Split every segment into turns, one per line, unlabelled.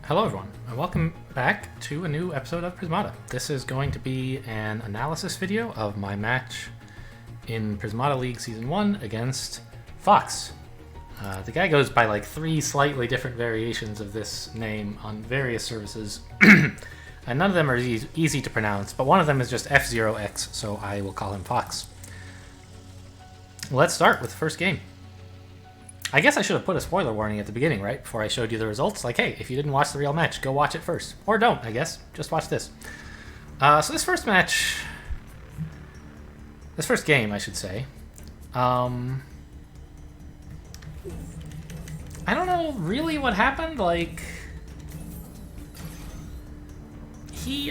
Hello everyone, and welcome back to a new episode of Prismata. This is going to be an analysis video of my match in Prismata League Season 1 against f0x. The guy goes by like 3 slightly different variations of this name on various services, and none of them are easy to pronounce, but one of them is just f0x, so I will call him f0x. Let's start with the first game. I guess I should have put a spoiler warning at the beginning, right? Before I showed you the results. Like, hey, if you didn't watch the real match, go watch it first. Or don't, I guess. Just watch this. So this first match... This first game, I should say. I don't know really what happened. Like...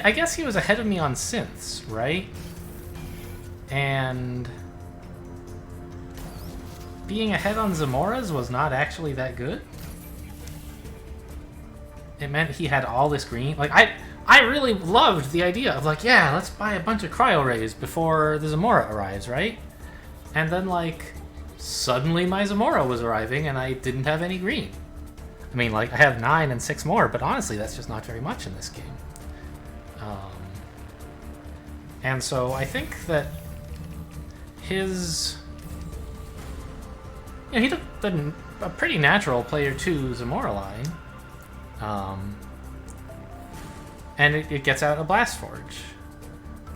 I guess he was ahead of me on synths, right? And... being ahead on Zamora's was not actually that good. It meant he had all this green. Like, I really loved the idea of like, yeah, let's buy a bunch of cryo rays before the Zamora arrives, right? And then like, suddenly my Zamora was arriving and I didn't have any green. I mean, like, I have 9 and 6 more, but honestly, that's just not very much in this game. And so I think that his... Yeah, he took a pretty natural player 2 Zamora line. And it gets out a Blast Forge.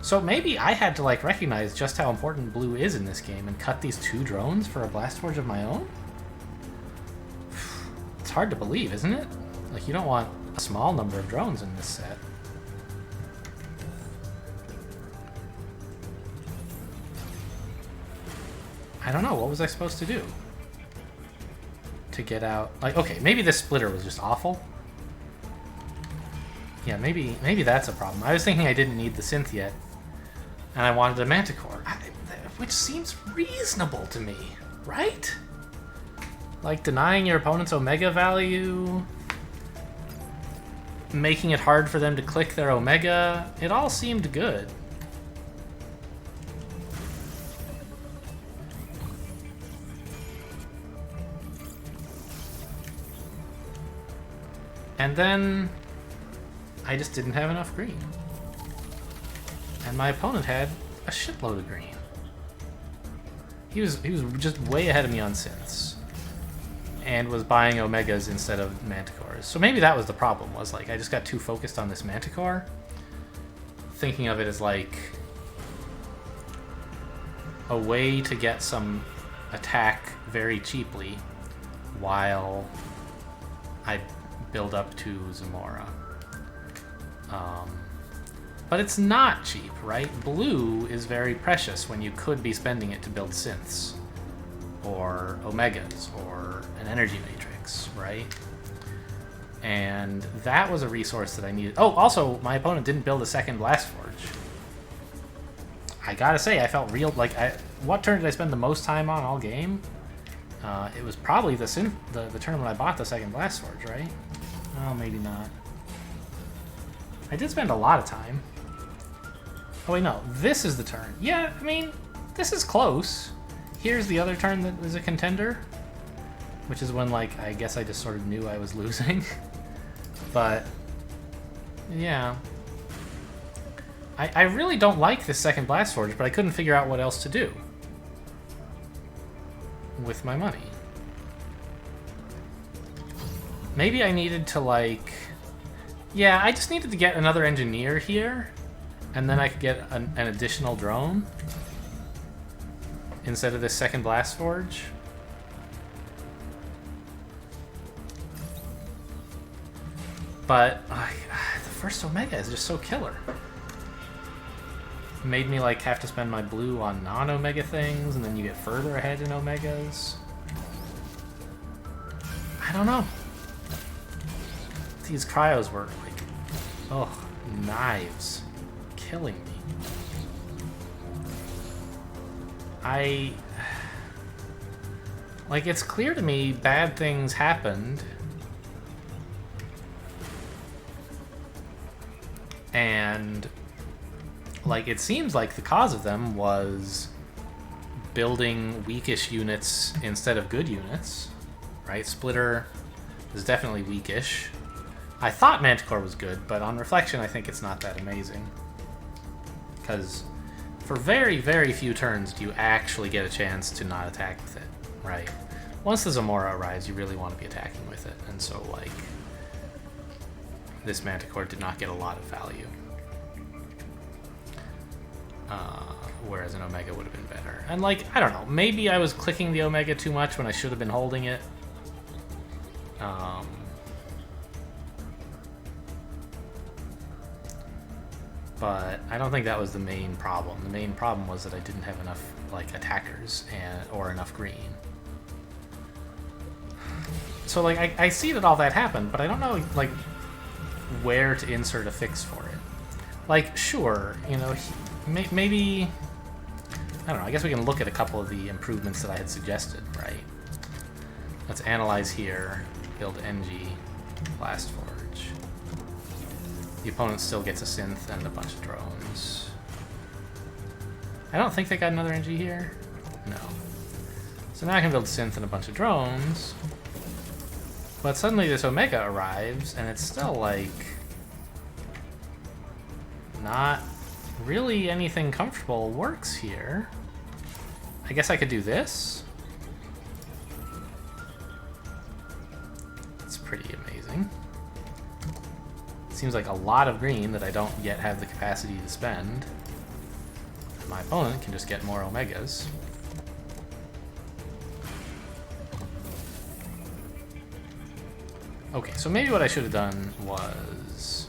So maybe I had to like recognize just how important blue is in this game and cut these 2 drones for a Blast Forge of my own? It's hard to believe, isn't it? Like, you don't want a small number of drones in this set. I don't know, what was I supposed to do? To get out, like, okay, maybe this splitter was just awful. Yeah, maybe that's a problem. I was thinking I didn't need the synth yet, and I wanted a Manticore, which seems reasonable to me, right? Like denying your opponent's Omega value, making it hard for them to click their Omega, it all seemed good. And then I just didn't have enough green. And my opponent had a shitload of green. He was just way ahead of me on synths. And was buying Omegas instead of Manticores. So maybe that was the problem, was like I just got too focused on this Manticore. Thinking of it as like a way to get some attack very cheaply while I build up to Zamora. But it's not cheap, right? Blue is very precious when you could be spending it to build synths, or Omegas, or an energy matrix, right? And that was a resource that I needed. Oh, also, my opponent didn't build a second Blast Forge. I gotta say, I felt real, like, what turn did I spend the most time on all game? It was probably the turn when I bought the second Blast Forge, right? Oh, maybe not. I did spend a lot of time. Oh wait, no. This is the turn. Yeah, I mean, this is close. Here's the other turn that was a contender. Which is when, like, I guess I just sort of knew I was losing. But, yeah. I really don't like this second Blast Forge, but I couldn't figure out what else to do with my money. Maybe I needed to, like... Yeah, I just needed to get another engineer here, and then I could get an additional drone instead of this second Blast Forge. But the first Omega is just so killer. It made me like have to spend my blue on non-Omega things, and then you get further ahead in Omegas. I don't know. These cryos were like, oh, knives, killing me. Like, it's clear to me bad things happened, and like it seems like the cause of them was building weakish units instead of good units, right? Splitter is definitely weakish. I thought Manticore was good, but on reflection, I think it's not that amazing. Because for very, very few turns do you actually get a chance to not attack with it, right? Once the Zamora arrives, you really want to be attacking with it, and so, like, this Manticore did not get a lot of value. Whereas an Omega would have been better. And, like, I don't know, maybe I was clicking the Omega too much when I should have been holding it. But I don't think that was the main problem. The main problem was that I didn't have enough, like, attackers or enough green. So, like, I see that all that happened, but I don't know, like, where to insert a fix for it. Like, sure, you know, maybe... I don't know, I guess we can look at a couple of the improvements that I had suggested, right? Let's analyze here, build NG, Blast Forge. The opponent still gets a synth and a bunch of drones. I don't think they got another NG here. No. So now I can build synth and a bunch of drones. But suddenly this Omega arrives, and it's still, like, not really anything comfortable works here. I guess I could do this. It's pretty amazing. Seems like a lot of green that I don't yet have the capacity to spend. My opponent can just get more Omegas. Okay, so maybe what I should have done was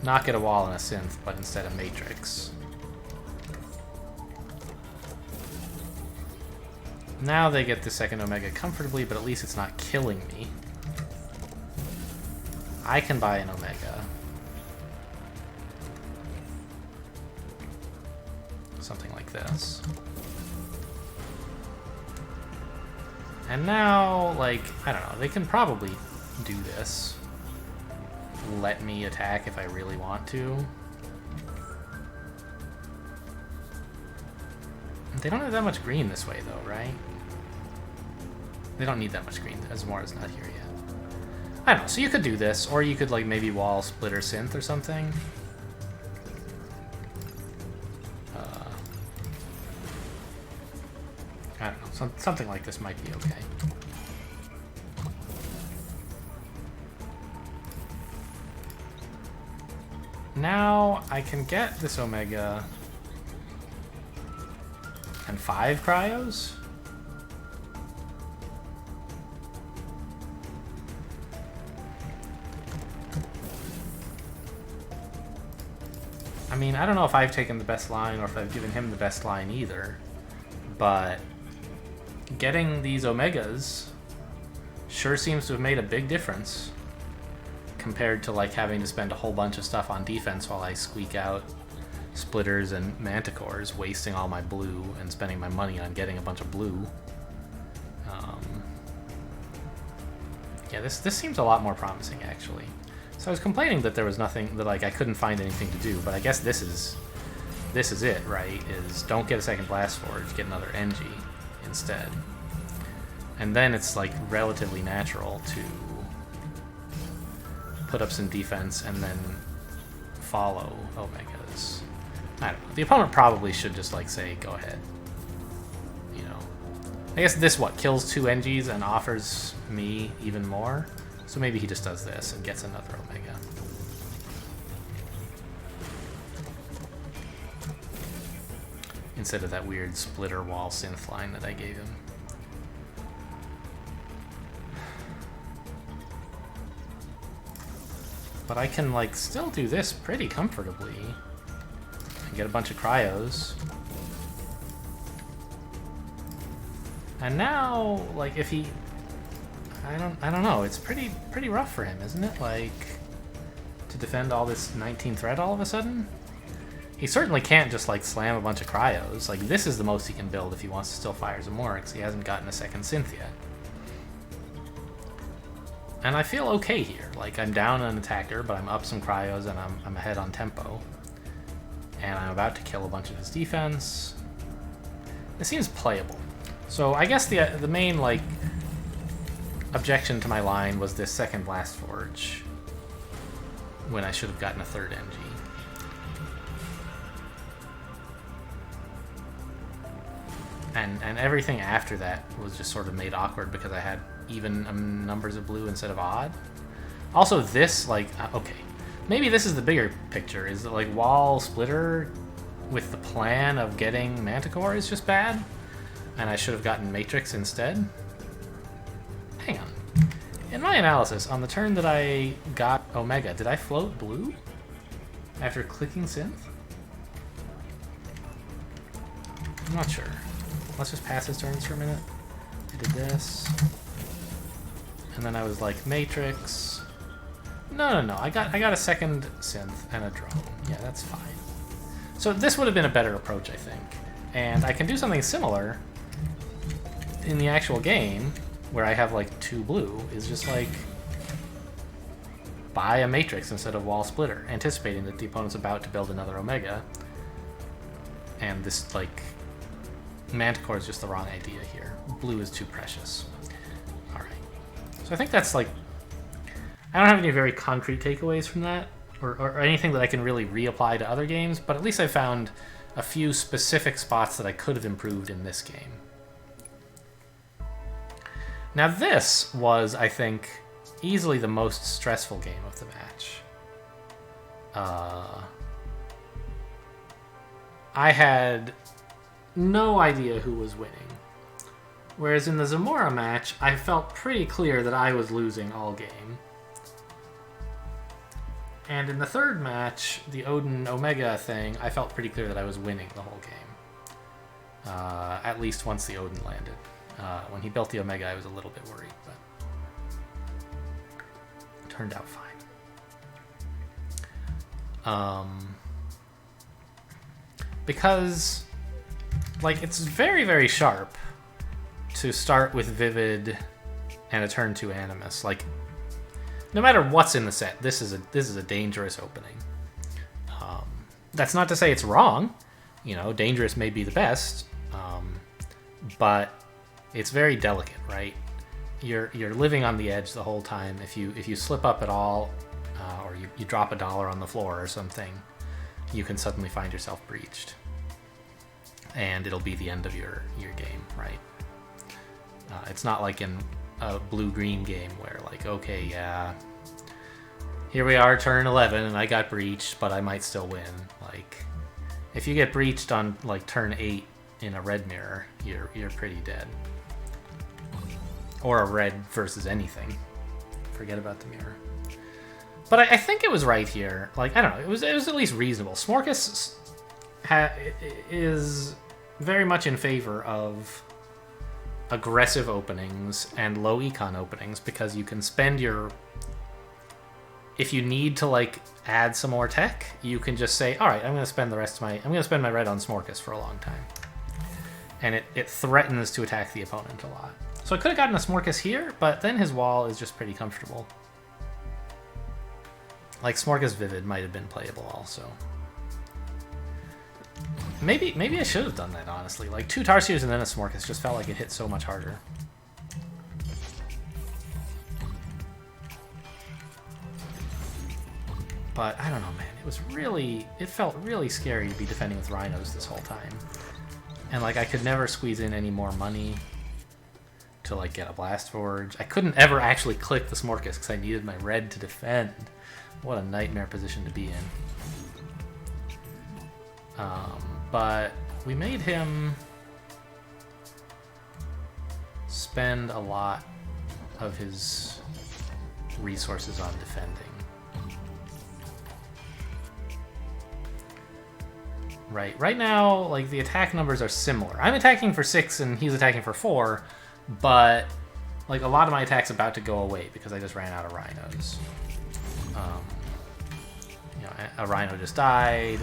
not get a wall and a synth, but instead a matrix. Now they get the second Omega comfortably, but at least it's not killing me. I can buy an Omega. Something like this. And now, like, I don't know, they can probably do this. Let me attack if I really want to. They don't have that much green this way, though, right? They don't need that much green. Zamora's not here yet. I don't know, so you could do this, or you could, like, maybe wall Splitter Synth or something. I don't know, something like this might be okay. Now I can get this Omega and 5 cryos? I mean, I don't know if I've taken the best line or if I've given him the best line either, but getting these Omegas sure seems to have made a big difference compared to, like, having to spend a whole bunch of stuff on defense while I squeak out Splitters and Manticores, wasting all my blue and spending my money on getting a bunch of blue. Yeah, this seems a lot more promising, actually. So I was complaining that there was nothing, that, like, I couldn't find anything to do, but I guess this is it, right? Is don't get a second Blast Forge, get another NG instead. And then it's, like, relatively natural to put up some defense and then follow Omegas. I don't know. The opponent probably should just, like, say, go ahead. You know. I guess this, what, kills 2 NGs and offers me even more? So maybe he just does this and gets another Omega. Instead of that weird splitter wall synth line that I gave him. But I can, like, still do this pretty comfortably. And get a bunch of cryos. And now, like, if he... I don't know, it's pretty rough for him, isn't it? Like, to defend all this 19 threat all of a sudden? He certainly can't just, like, slam a bunch of cryos. Like, this is the most he can build if he wants to still fire Zamora, because he hasn't gotten a second synth yet. And I feel okay here. Like, I'm down an attacker, but I'm up some cryos and I'm ahead on tempo. And I'm about to kill a bunch of his defense. It seems playable. So I guess the main, like, objection to my line was this second Blast Forge. when I should have gotten a third NG. And everything after that was just sort of made awkward because I had even numbers of blue instead of odd. Also, this, like, okay, maybe this is the bigger picture. Is that, like, wall splitter with the plan of getting Manticore is just bad, and I should have gotten Matrix instead? Hang on. In my analysis, on the turn that I got Omega, did I float blue after clicking Synth? I'm not sure. Let's just pass his turns for a minute. I did this. And then I was like, Matrix. No. I got a second Synth and a drone. Yeah, that's fine. So this would have been a better approach, I think. And I can do something similar in the actual game, where I have like 2 blue, is just like buy a Matrix instead of wall splitter, anticipating that the opponent's about to build another Omega. And this, like, Manticore is just the wrong idea here. Blue is too precious. Alright. So I think that's, like, I don't have any very concrete takeaways from that, or anything that I can really reapply to other games, but at least I found a few specific spots that I could have improved in this game. Now this was, I think, easily the most stressful game of the match. I had no idea who was winning. Whereas in the Zamora match, I felt pretty clear that I was losing all game. And in the third match, the Odin Omega thing, I felt pretty clear that I was winning the whole game. At least once the Odin landed. When he built the Omega, I was a little bit worried, but it turned out fine. Because, like, it's very, very sharp to start with Vivid and a turn 2 Animus. Like, no matter what's in the set, this is a dangerous opening. That's not to say it's wrong. You know, dangerous may be the best, but it's very delicate, right? You're living on the edge the whole time. If you slip up at all, or you drop $1 on the floor or something, you can suddenly find yourself breached, and it'll be the end of your game, right? It's not like in a blue-green game where, like, okay, yeah, here we are, turn 11, and I got breached, but I might still win. Like, if you get breached on, like, turn 8 in a red mirror, you're pretty dead. Or a red versus anything. Forget about the mirror. But I think it was right here. Like, I don't know, it was at least reasonable. Smorkus is very much in favor of aggressive openings and low econ openings, because you can spend your... If you need to, like, add some more tech, you can just say, all right, I'm going to spend my red on Smorkus for a long time. And it threatens to attack the opponent a lot. So I could have gotten a Smorkus here, but then his wall is just pretty comfortable. Like, Smorkus Vivid might have been playable also. Maybe I should have done that, honestly. Like, 2 Tarsiers and then a Smorkus just felt like it hit so much harder. But I don't know, man. It felt really scary to be defending with Rhinos this whole time. And, like, I could never squeeze in any more money to, like, get a Blast Forge. I couldn't ever actually click the Smorkus because I needed my red to defend. What a nightmare position to be in. But we made him spend a lot of his resources on defending. Right now, like, the attack numbers are similar. I'm attacking for 6 and he's attacking for 4, but, like, a lot of my attack's about to go away because I just ran out of Rhinos. You know, a Rhino just died,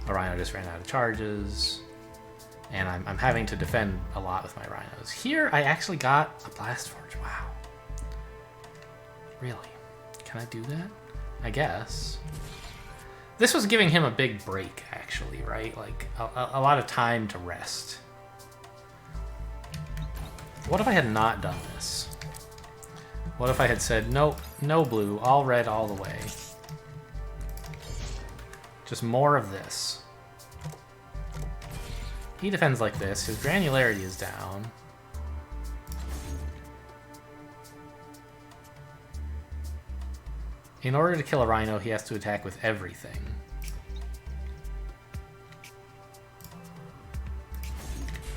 a Rhino just ran out of charges, and I'm having to defend a lot with my Rhinos. Here, I actually got a Blast Forge. Wow. Really? Can I do that? I guess. This was giving him a big break, actually, right? Like, a lot of time to rest. What if I had not done this? What if I had said, nope, no blue, all red all the way? Just more of this. He defends like this. His granularity is down. In order to kill a rhino, he has to attack with everything.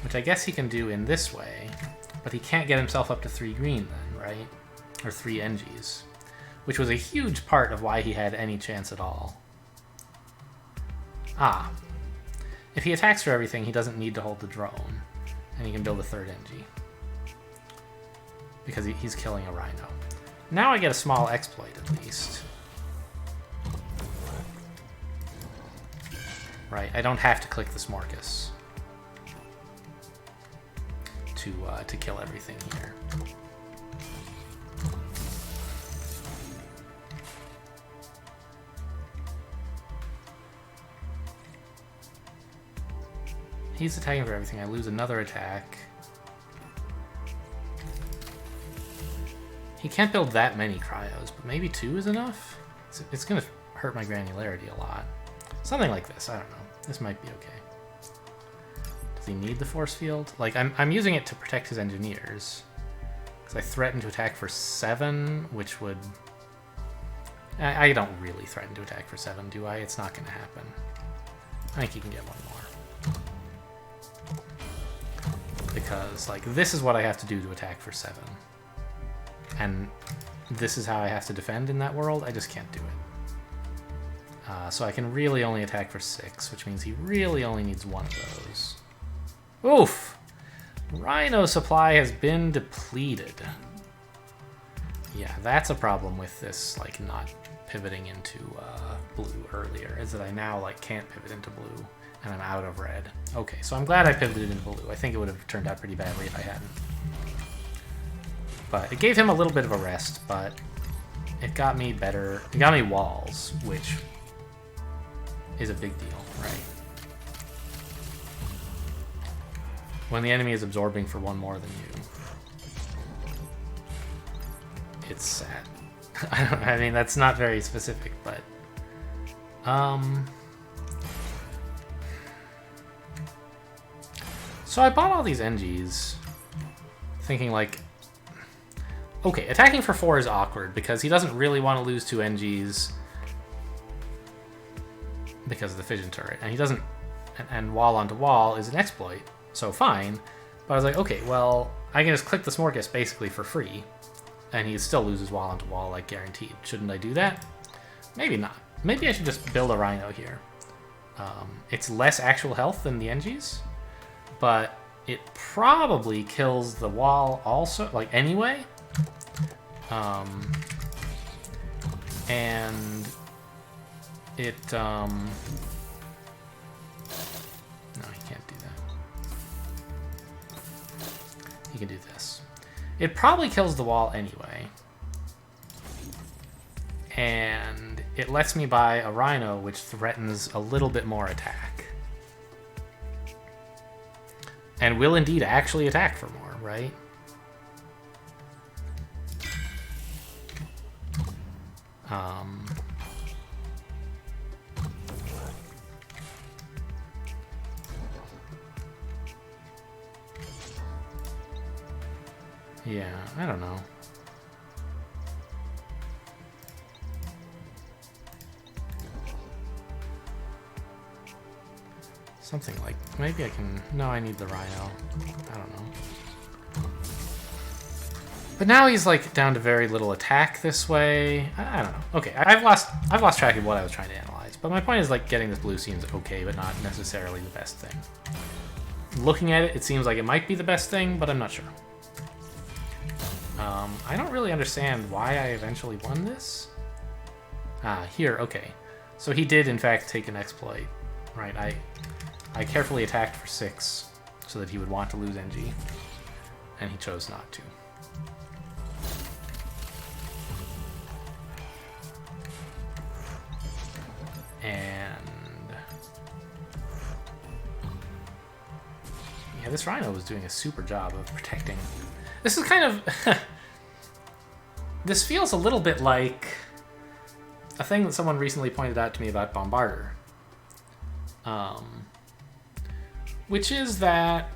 Which I guess he can do in this way, but he can't get himself up to 3 green then, right? Or 3 NGs. Which was a huge part of why he had any chance at all. Ah. If he attacks for everything, he doesn't need to hold the drone. And he can build a 3rd NG. Because he's killing a rhino. Now I get a small exploit, at least. Right, I don't have to click the Smorkas to kill everything here. He's attacking for everything. I lose another attack. He can't build that many cryos, but maybe 2 is enough? It's going to hurt my granularity a lot. Something like this, I don't know. This might be okay. Does he need the force field? Like, I'm using it to protect his engineers. Because I threaten to attack for 7, which would... I don't really threaten to attack for 7, do I? It's not going to happen. I think he can get 1 more. Because, like, this is what I have to do to attack for 7. And this is how I have to defend in that world. I just can't do it. So I can really only attack for 6, which means he really only needs 1 of those. Oof! Rhino supply has been depleted. Yeah, that's a problem with this, like, not pivoting into blue earlier, is that I now, like, can't pivot into blue, and I'm out of red. Okay, so I'm glad I pivoted into blue. I think it would have turned out pretty badly if I hadn't. But it gave him a little bit of a rest, but it got me better. It got me walls, which is a big deal, right? When the enemy is absorbing for 1 more than you. It's sad. I mean, that's not very specific, but... So I bought all these NGs, thinking like... Okay, attacking for 4 is awkward, because he doesn't really want to lose 2 NGs because of the fission turret, and he doesn't... And wall onto wall is an exploit, so fine. But I was like, okay, well, I can just click the Smorkas basically for free, and he still loses wall onto wall, like, guaranteed. Shouldn't I do that? Maybe not. Maybe I should just build a rhino here. It's less actual health than the NGs, but it probably kills the wall also, like, anyway. And it, no, he can't do that. He can do this. It probably kills the wall anyway. And it lets me buy a rhino, which threatens a little bit more attack. And will indeed actually attack for more, right? Yeah, I don't know. Something like, maybe I can, no, I need the rhino. I don't know. But now he's like down to very little attack this way. I don't know. Okay, I've lost track of what I was trying to analyze. But my point is like getting this blue seems okay, but not necessarily the best thing. Looking at it, it seems like it might be the best thing, but I'm not sure. I don't really understand why I eventually won this. Ah, here, okay. So he did in fact take an exploit, right? I carefully attacked for 6 so that he would want to lose NG, and he chose not to. And yeah, this rhino was doing a super job of protecting. This is kind of this feels a little bit like a thing that someone recently pointed out to me about Bombarder, which is that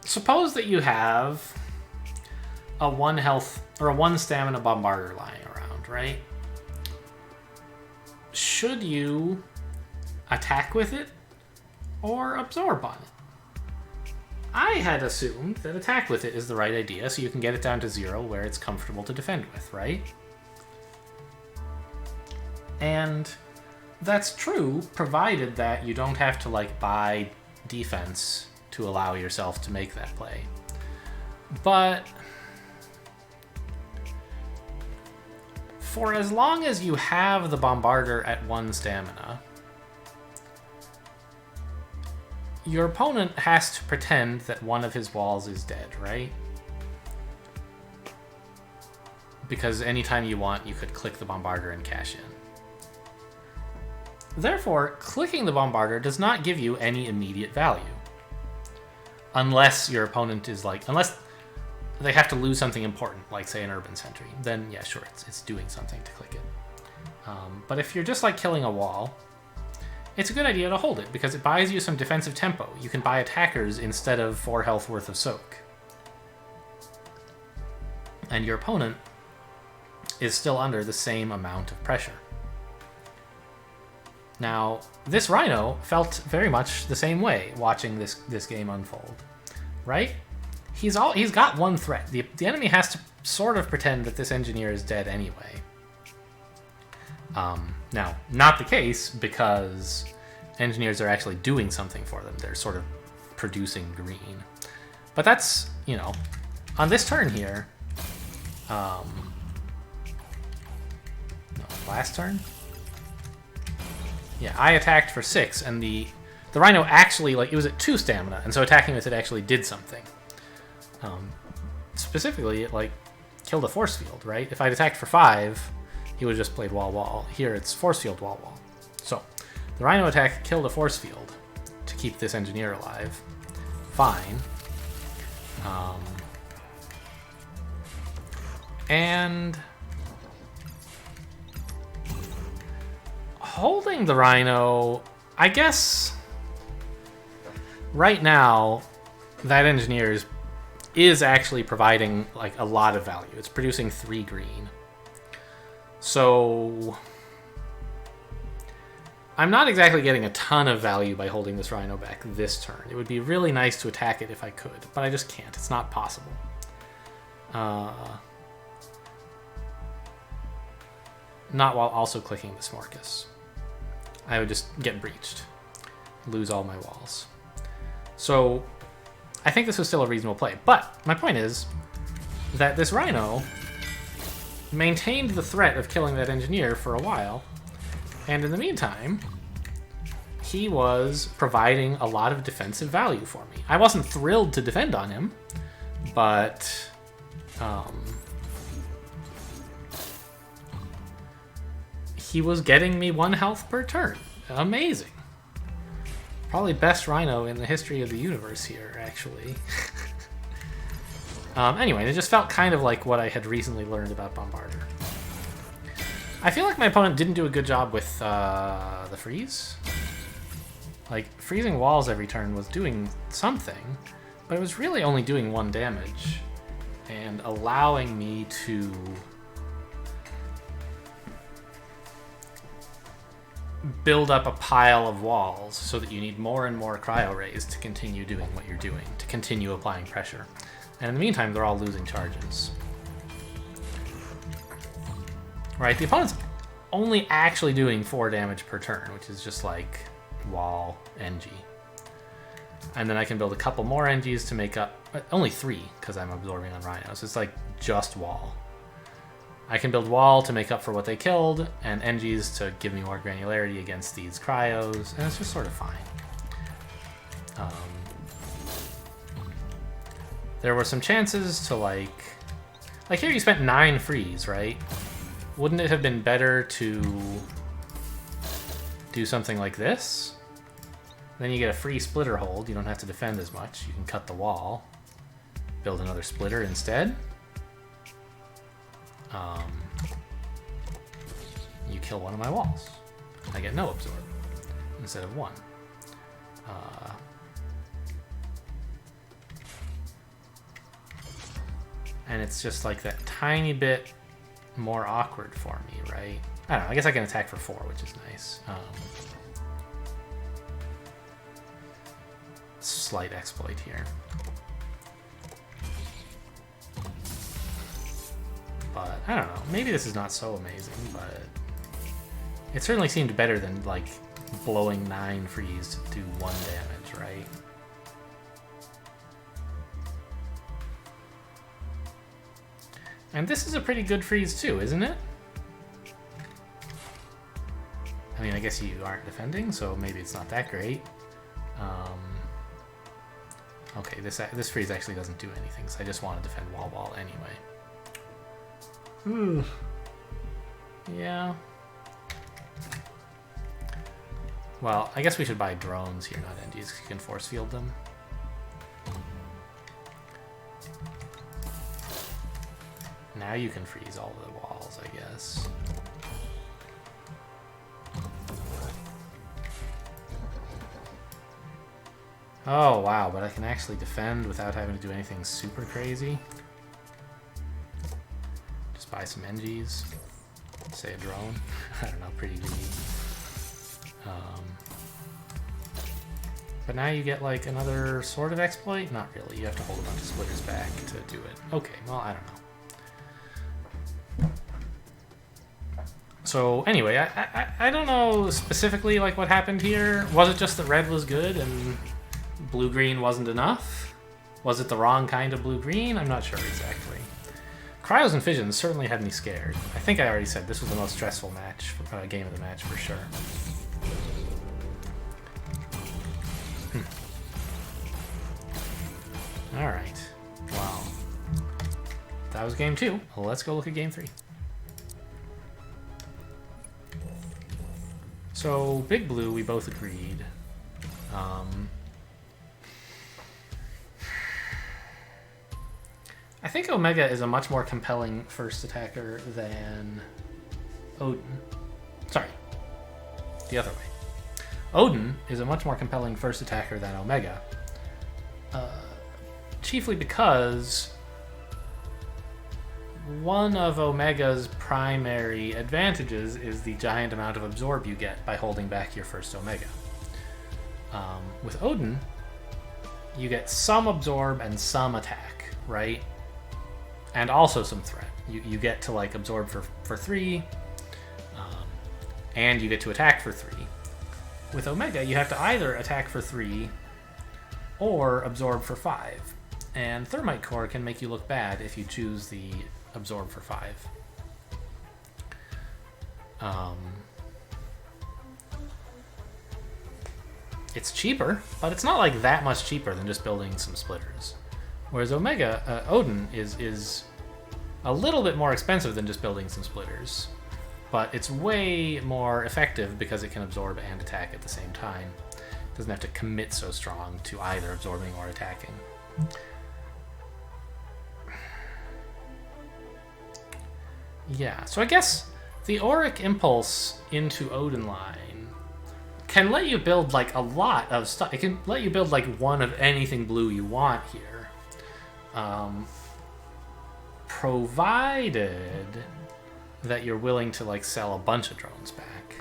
suppose that you have a 1 health or a 1 stamina bombarder lying around, right? Should you attack with it or absorb on it? I had assumed that attack with it is the right idea, so you can get it down to 0 where it's comfortable to defend with, right? And that's true, provided that you don't have to, like, buy defense to allow yourself to make that play. But for as long as you have the bombarder at 1 stamina, your opponent has to pretend that one of his walls is dead, right? Because anytime you want, you could click the bombarder and cash in. Therefore, clicking the bombarder does not give you any immediate value. Unless your opponent is like, unless they have to lose something important, like say an urban sentry, then yeah, sure, it's doing something to click it. But if you're just like killing a wall, it's a good idea to hold it because it buys you some defensive tempo. You can buy attackers instead of 4 health worth of soak. And your opponent is still under the same amount of pressure. Now, this Rhino felt very much the same way watching this game unfold, right? He's got one threat. The enemy has to sort of pretend that this engineer is dead anyway. Now, not the case because engineers are actually doing something for them. They're sort of producing green. But that's, you know, on this turn here, no, last turn? Yeah, I attacked for 6, and the Rhino actually, like, it was at 2 stamina, and so attacking with it actually did something. Specifically, it, like, killed a force field, right? If I'd attacked for 5, he would have just played wall-wall. Here, it's force field wall-wall. So, the Rhino attack killed a force field to keep this engineer alive. Fine. And holding the Rhino, I guess right now that engineer is actually providing like a lot of value. It's producing 3 green. So I'm not exactly getting a ton of value by holding this Rhino back this turn. It would be really nice to attack it if I could, but I just can't. It's not possible. Not while also clicking the Smorkas. I would just get breached, lose all my walls. So I think this was still a reasonable play. But my point is that this Rhino maintained the threat of killing that engineer for a while, and in the meantime, he was providing a lot of defensive value for me. I wasn't thrilled to defend on him, but he was getting me 1 health per turn. Amazing. Probably best Rhino in the history of the universe here, actually. Anyway, it just felt kind of like what I had recently learned about Bombarder. I feel like my opponent didn't do a good job with the freeze. Like, freezing walls every turn was doing something, but it was really only doing 1 damage and allowing me to build up a pile of walls so that you need more and more cryo rays to continue doing what you're doing, to continue applying pressure. And in the meantime, they're all losing charges. Right, the opponent's only actually doing 4 damage per turn, which is just like wall, NG. And then I can build a couple more NGs to make up, only 3 because I'm absorbing on Rhinos. So it's like just wall. I can build wall to make up for what they killed, and NGs to give me more granularity against these cryos, and it's just sort of fine. There were some chances to like here you spent 9 freeze, right? Wouldn't it have been better to do something like this? Then you get a free splitter hold, you don't have to defend as much, you can cut the wall, build another splitter instead. You kill one of my walls. I get no absorb instead of 1. And it's just like that tiny bit more awkward for me, right? I don't know, I guess I can attack for 4, which is nice. Slight exploit here. But, I don't know, maybe this is not so amazing, but it certainly seemed better than, like, blowing 9 freeze to do 1 damage, right? And this is a pretty good freeze too, isn't it? I mean, I guess you aren't defending, so maybe it's not that great. Okay, this freeze actually doesn't do anything, so I just want to defend wall anyway. Yeah. Well, I guess we should buy drones here, not NGs, because you can force field them. Now you can freeze all the walls, I guess. Oh, wow, but I can actually defend without having to do anything super crazy. Just buy some NGs. Say a drone. I don't know, pretty greedy. But now you get like another sort of exploit? Not really, you have to hold a bunch of splitters back to do it. Okay, well, I don't know. So anyway, I don't know specifically like what happened here. Was it just that red was good and blue-green wasn't enough? Was it the wrong kind of blue-green? I'm not sure exactly. Cryos and Fissions certainly had me scared. I think I already said this was the most stressful match, game of the match for sure. Alright, well, that was game 2. Well, let's go look at game 3. So, Big Blue, we both agreed. I think Omega is a much more compelling first attacker than Odin. Sorry, the other way. Odin is a much more compelling first attacker than Omega. Chiefly because one of Omega's primary advantages is the giant amount of absorb you get by holding back your first Omega. With Odin, you get some absorb and some attack, right? And also some threat. You get to like absorb for 3, and you get to attack for 3. With Omega, you have to either attack for 3 or absorb for 5. And Thermite Core can make you look bad if you choose the absorb for 5. It's cheaper, but it's not like that much cheaper than just building some splitters. Whereas Omega, Odin is a little bit more expensive than just building some splitters, but it's way more effective because it can absorb and attack at the same time. It doesn't have to commit so strong to either absorbing or attacking. Yeah, so I guess the Auric Impulse into Odin line can let you build like a lot of stuff. It can let you build like one of anything blue you want here. Provided that you're willing to like sell a bunch of drones back.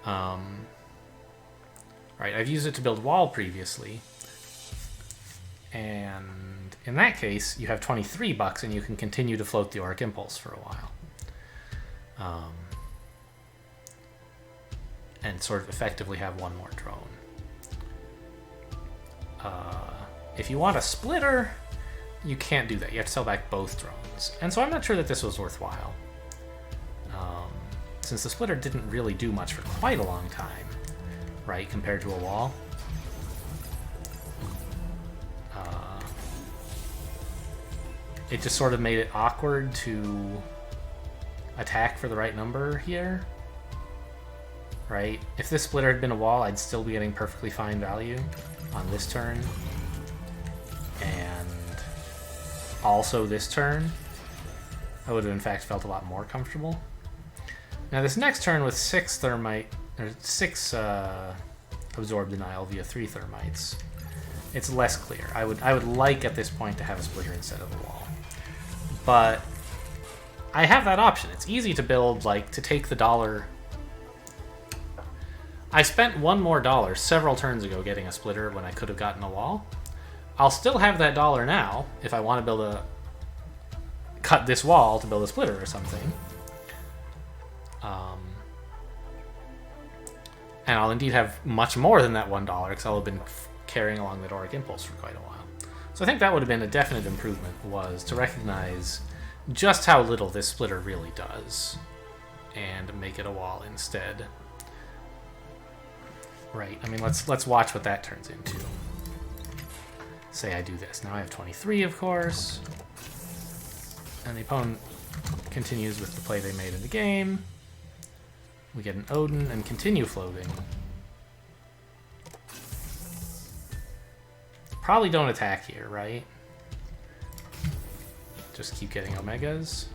Right, I've used it to build wall previously. And in that case, you have 23 bucks and you can continue to float the Auric Impulse for a while. And sort of effectively have one more drone. If you want a splitter, you can't do that. You have to sell back both drones. And so I'm not sure that this was worthwhile. Since the splitter didn't really do much for quite a long time, right, compared to a wall. It just sort of made it awkward to attack for the right number here, right? If this splitter had been a wall, I'd still be getting perfectly fine value on this turn. And also this turn, I would have in fact felt a lot more comfortable. Now this next turn with 6 thermite, or 6 absorb denial via 3 thermites. It's less clear. I would like at this point to have a splitter instead of a wall. But I have that option. It's easy to build, like, to take the dollar. I spent $1 more several turns ago getting a splitter when I could have gotten a wall. I'll still have that dollar now if I want to build a... cut this wall to build a splitter or something. And I'll indeed have much more than that $1 because I'll have been carrying along that auric impulse for quite a while. So I think that would have been a definite improvement, was to recognize just how little this splitter really does and make it a wall instead. Right, I mean, let's watch what that turns into. Say I do this. Now I have 23, of course. And the opponent continues with the play they made in the game. We get an Odin and continue floating. Probably don't attack here, right? Just keep getting Omegas.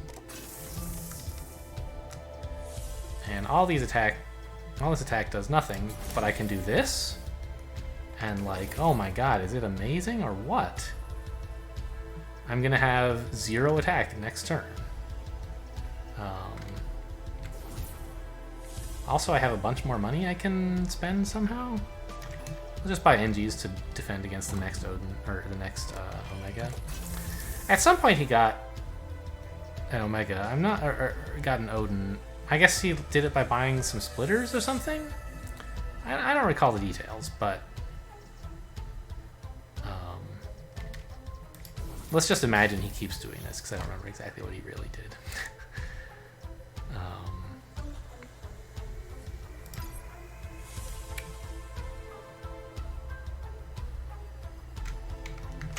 And all this attack does nothing, but I can do this? And like, oh my god, is it amazing or what? I'm gonna have 0 attack next turn. Also, I have a bunch more money I can spend somehow. I'll just buy NGs to defend against the next Odin, or the next Omega. At some point he got an Omega. I'm not, or got an Odin. I guess he did it by buying some splitters or something? I don't recall the details, but... let's just imagine he keeps doing this, because I don't remember exactly what he really did.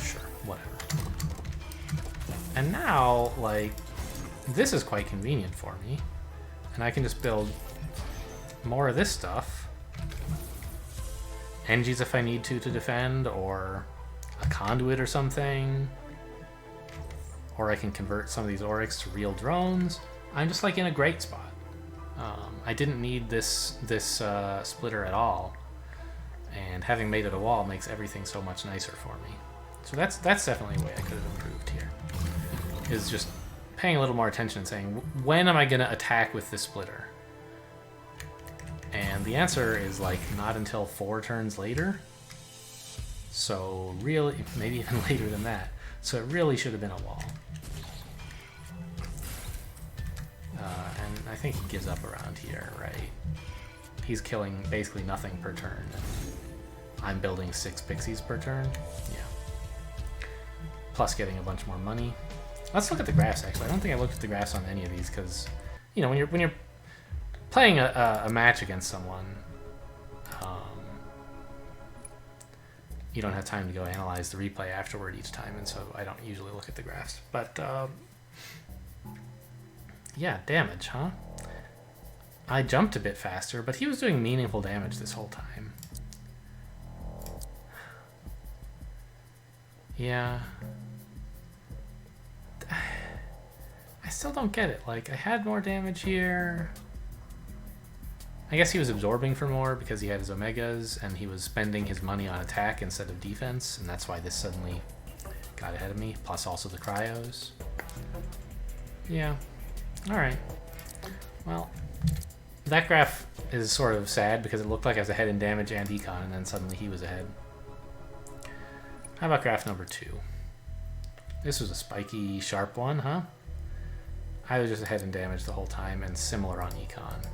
Sure, whatever. And now, like, this is quite convenient for me. And I can just build more of this stuff. Engies if I need to defend, or a conduit or something. Or I can convert some of these aurics to real drones. I'm just like in a great spot. I didn't need this splitter at all, and having made it a wall makes everything so much nicer for me. So that's definitely a way I could have improved here. Is just paying a little more attention and saying, when am I going to attack with this splitter? And the answer is like not until 4 turns later. So really, maybe even later than that. So it really should have been a wall. And I think he gives up around here, right? He's killing basically nothing per turn. And I'm building 6 pixies per turn. Yeah. Plus getting a bunch more money. Let's look at the graphs, actually. I don't think I looked at the graphs on any of these, because, you know, when you're playing a match against someone, you don't have time to go analyze the replay afterward each time, and so I don't usually look at the graphs. But, yeah, damage, huh? I jumped a bit faster, but he was doing meaningful damage this whole time. Yeah. I still don't get it. Like, I had more damage here. I guess he was absorbing for more because he had his Omegas, and he was spending his money on attack instead of defense, and that's why this suddenly got ahead of me, plus also the cryos. Yeah. Alright. Well, that graph is sort of sad because it looked like I was ahead in damage and econ, and then suddenly he was ahead. How about graph number 2? This was a spiky, sharp one, huh? I was just ahead in damage the whole time, and similar on econ.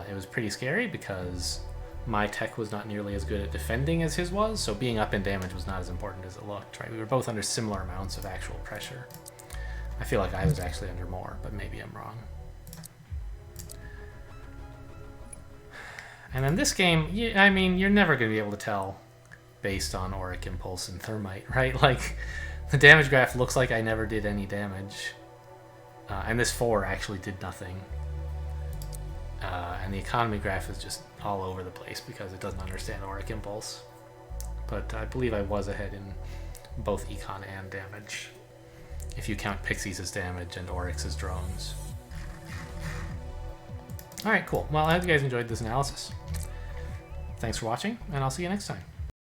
It was pretty scary because my tech was not nearly as good at defending as his was, so being up in damage was not as important as it looked, right? We were both under similar amounts of actual pressure. I feel like I was actually under more, but maybe I'm wrong. And then this game, I mean, you're never going to be able to tell based on auric impulse and thermite, right? Like, the damage graph looks like I never did any damage. And this 4 actually did nothing. And the economy graph is just all over the place because it doesn't understand auric impulse. But I believe I was ahead in both econ and damage, if you count pixies as damage and aurics as drones. Alright, cool. Well, I hope you guys enjoyed this analysis. Thanks for watching, and I'll see you next time.